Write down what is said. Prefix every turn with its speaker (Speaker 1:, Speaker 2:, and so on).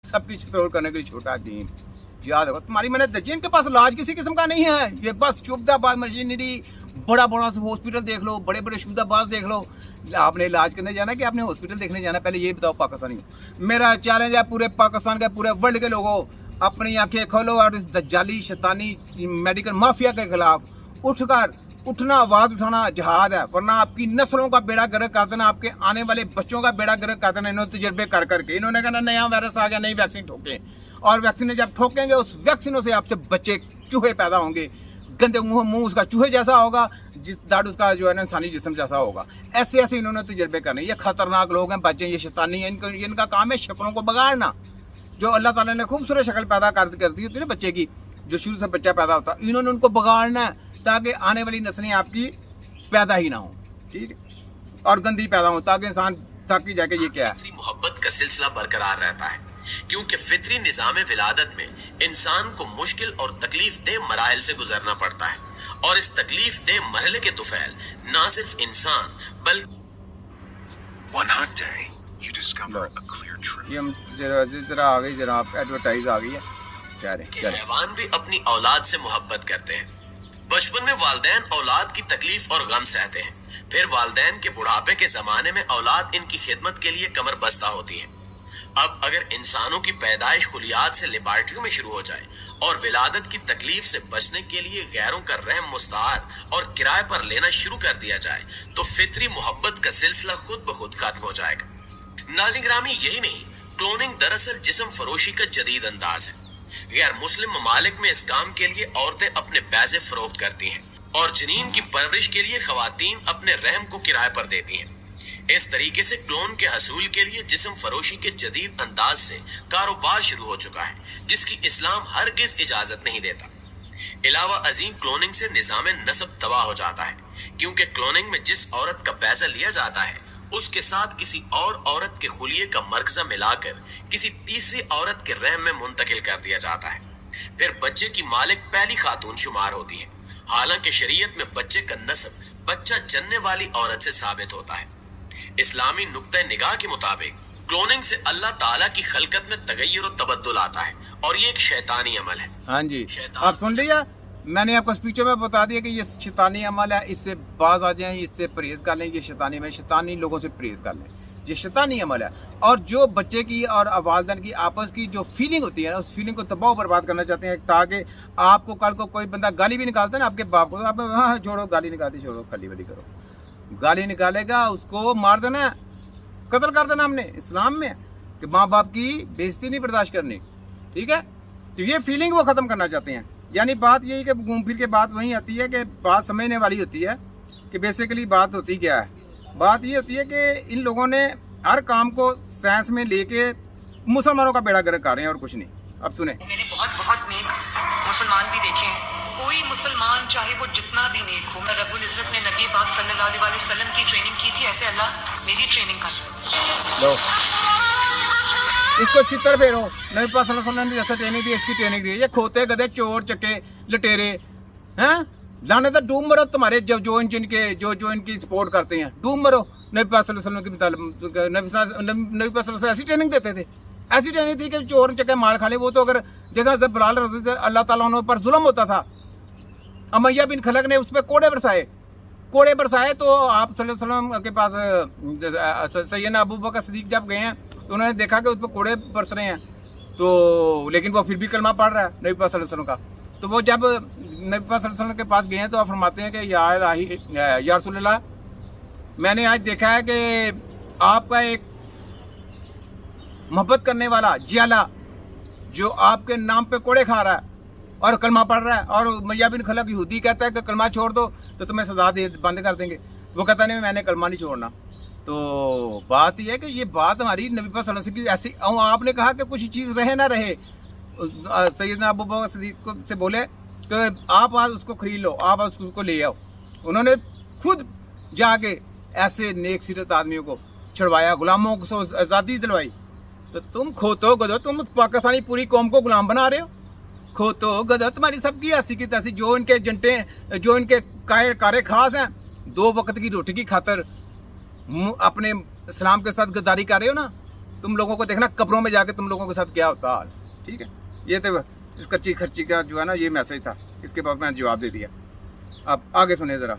Speaker 1: सबकी तोड़ करने के लिए छोटा टीम। याद रखो तुम्हारी मेहनत है। जिनके पास इलाज किसी किस्म का नहीं है, ये बस शुबदाबाद मशीनरी, बड़ा बड़ा हॉस्पिटल देख लो, बड़े बड़े शुबदाबाद देख लो। आपने इलाज करने जाना कि आपने हॉस्पिटल देखने जाना, पहले ये बताओ पाकिस्तानी। मेरा चैलेंज है पूरे पाकिस्तान के, पूरे वर्ल्ड के लोगों, अपनी आंखें खोलो और इस दज्जाली शैतानी मेडिकल माफिया के खिलाफ उठना, आवाज उठाना जहाद है, वरना आपकी नस्लों का बेड़ा गर्क कर देना, आपके आने वाले बच्चों का बेड़ा गर्क कर देना। इन्होंने तजर्बे कर करके इन्होंने कहना नया वायरस आ गया, नई वैक्सीन ठोके, और वैक्सीन जब ठोकेंगे उस वैक्सीनों से आपसे बच्चे चूहे पैदा होंगे, गंदे मुंह उसका चूहे जैसा होगा, जिस दाढ़ उसका जो है ना इंसानी जिस्म जैसा होगा। ऐसे ऐसे इन्होंने तजर्बे करने। ये खतरनाक लोग हैं, बच्चे, ये शैतानी है, इनका काम है शक्लों को बिगाड़ना। जो अल्लाह ताला ने खूबसूरत शक्ल पैदा कर दी होती है ना बच्चे की, जो शुरू से बच्चा पैदा होता है, इन्होंने उनको बिगाड़ना है ताकि आने वाली नस्लें आपकी पैदा ही ना हो, ठीक है, और गंदी पैदा हो, ताकि इंसान ताकि जाके ये क्या है।
Speaker 2: मोहब्बत का सिलसिला बरकरार रहता है, क्योंकि फितरी निजाम विलादत में इंसान को मुश्किल और तकलीफ दे मराइल से गुजरना पड़ता है, और इस तकलीफ दे मरहले के तुफैल ना सिर्फ इंसान बल्कि
Speaker 3: One hot day, you discover a clear truth.
Speaker 1: ये हम जरा आ गई, जरा आप एडवर्टाइज आ गई है, कह रहे
Speaker 2: हैवान भी अपनी औलाद से मोहब्बत करते हैं। बचपन में वालिदैन औलाद की तकलीफ और गम सहते हैं, फिर वालिदैन के बुढ़ापे के जमाने में औलाद इनकी खिदमत के लिए कमर बस्ता होती है। अब अगर इंसानों की पैदाइश खुलियात से लेबार्टरियों में शुरू हो जाए और विलादत की तकलीफ से बचने के लिए गैरों का रहम मुस्तार और किराए पर लेना शुरू कर दिया जाए तो फितरी मोहब्बत का सिलसिला खुद ब खुद खत्म हो जाएगा। नाज़रीन गिरामी, यही नहीं, क्लोनिंग दरअसल जिस्म फरोशी का जदीद अंदाज है। गैर मुस्लिम ममालिक में इस काम के लिए औरतें अपने पैसे फरोख्त करती हैं और जनीन की परवरिश के लिए खवातीन अपने रहम को किराए पर देती हैं। इस तरीके से क्लोन के हसूल के लिए जिस्म फरोशी के जदीद अंदाज से कारोबार शुरू हो चुका है, जिसकी इस्लाम हरगिज इजाजत नहीं देता। इलावा अजीम, क्लोनिंग से निजाम नस्ब तबाह हो जाता है, क्योंकि क्लोनिंग में जिस औरत का पैसा लिया जाता है उसके साथ किसी और औरत के खुलिये का मरकज़ा मिलाकर किसी तीसरी औरत के रहम में मुंतकिल कर दिया जाता है। फिर बच्चे की मालिक पहली खातून शुमार होती है, हालांकि शरीयत में बच्चे का नस्ब बच्चा जनने वाली औरत से साबित होता है। इस्लामी नुक्ता निगाह के मुताबिक क्लोनिंग से अल्लाह ताला की खलकत में तगय्युर और तबद्दुल आता है, और ये एक शैतानी अमल है।
Speaker 1: हाँ जी, आप सुन लिया, मैंने आपको स्पीचों में बता दिया कि ये शैतानी अमल है, इससे बाज आ जाएं, इससे परहेज कर लें। ये शैतानी लोगों से परहेज कर लें, ये शैतानी अमल है। और जो बच्चे की और वालिदैन की आपस की जो फीलिंग होती है ना, उस फीलिंग को तबाह बर्बाद करना चाहते हैं, ताकि आपको कल को कोई बंदा गाली भी निकालता है ना आपके बाप को, आप हाँ छोड़ो, गाली निकालती छोड़ो, खली बली करो, गाली निकालेगा उसको मार देना, कत्ल कर देना। हमने इस्लाम में कि माँ बाप की बेइज्जती नहीं बर्दाश्त करनी, ठीक है। तो ये फीलिंग वो ख़त्म करना चाहते हैं। यानी बात यही कि घूम फिर के बात वहीं आती है कि बात समझने वाली होती है कि बेसिकली बात होती क्या है। बात ये होती है कि इन लोगों ने हर काम को साइंस में लेके मुसलमानों का बेड़ा गर्क कर रहे हैं और कुछ नहीं। अब सुने,
Speaker 4: मैंने बहुत नेक मुसलमान भी देखे हैं। कोई मुसलमान चाहे वो जितना भी नेक हो, मैं रब्बुल इज़्ज़त ने नबी पाक सल्लल्लाहु अलैहि वसल्लम की ट्रेनिंग की थी, ऐसे अल्लाह मेरी ट्रेनिंग कर
Speaker 1: लो इसको चित्र फेरो। नबी पाक सल्लल्लाहु अलैहि वसल्लम ने जैसा ट्रेनिंग दी, इसकी ट्रेनिंग दी। ये खोते गधे चोर चक्के लटेरे हैं, लाने तो डूब मरो तुम्हारे जो इनकी सपोर्ट करते हैं, डूब मरो। नबी पाक सल्लल्लाहु अलैहि वसल्लम की नबी पाक सल्लल्लाहु अलैहि वसल्लम ऐसी ट्रेनिंग देते थे, ऐसी ट्रेनिंग थी कि चोर चक्के माल खा ले। वो तो अगर देखा जब बिलाल रज़ी अल्लाह ताला उन पर जुल्म होता था, उमैया बिन खलक ने उस पर कोड़े बरसाए तो आप सल्लल्लाहु अलैहि वसल्लम के पास सैयदना अबू बकर सिद्दीक जब गए हैं तो उन्होंने देखा कि उस पर कोड़े बरस रहे हैं, तो लेकिन वो फिर भी कलमा पढ़ रहा है नबी पाक सल्लल्लाहु अलैहि वसल्लम का। तो वो जब नबी पाक सल्लल्लाहु अलैहि वसल्लम के पास गए हैं तो आप फरमाते हैं कि या रसूलल्लाह, मैंने आज देखा है कि आपका एक मोहब्बत करने वाला जियाला जो आपके नाम पे कोड़े खा रहा है और कलमा पढ़ रहा है, और उमैया बिन खलक यहूदी कहता है कि कलमा छोड़ दो तो तुम्हें सजा बंद कर देंगे। वो कहता नहीं मैंने कलमा नहीं छोड़ना। तो बात यह है कि ये बात हमारी नबी पाक सल्लल्लाहु अलैहि वसल्लम की ऐसी, आपने कहा कि कुछ चीज़ रहे ना रहे, सैयदना अबू बकर सिद्दीक से बोले कि आप आज उसको खरीद लो, आप उसको ले आओ। उन्होंने खुद जाके ऐसे नेक सीरत आदमियों को छुड़वाया, गुलामों को आज़ादी दिलवाई। तो तुम खोतो गदो, तुम पाकिस्तानी पूरी कौम को गुलाम बना रहे हो। खोतो गदो तुम्हारी सबकी ऐसी की तैसी, जो इनके जंटे, जो इनके कारे खास हैं, 2 वक्त की रोटी की खातर अपने इस्लाम के साथ गद्दारी कर रहे हो ना, तुम लोगों को देखना कब्रों में जाके तुम लोगों के साथ क्या होता हाल। ठीक है, ये तो इस कच्ची खर्ची का जो है ना ये मैसेज था, इसके बाद मैंने जवाब दे दिया। आप आगे सुने ज़रा।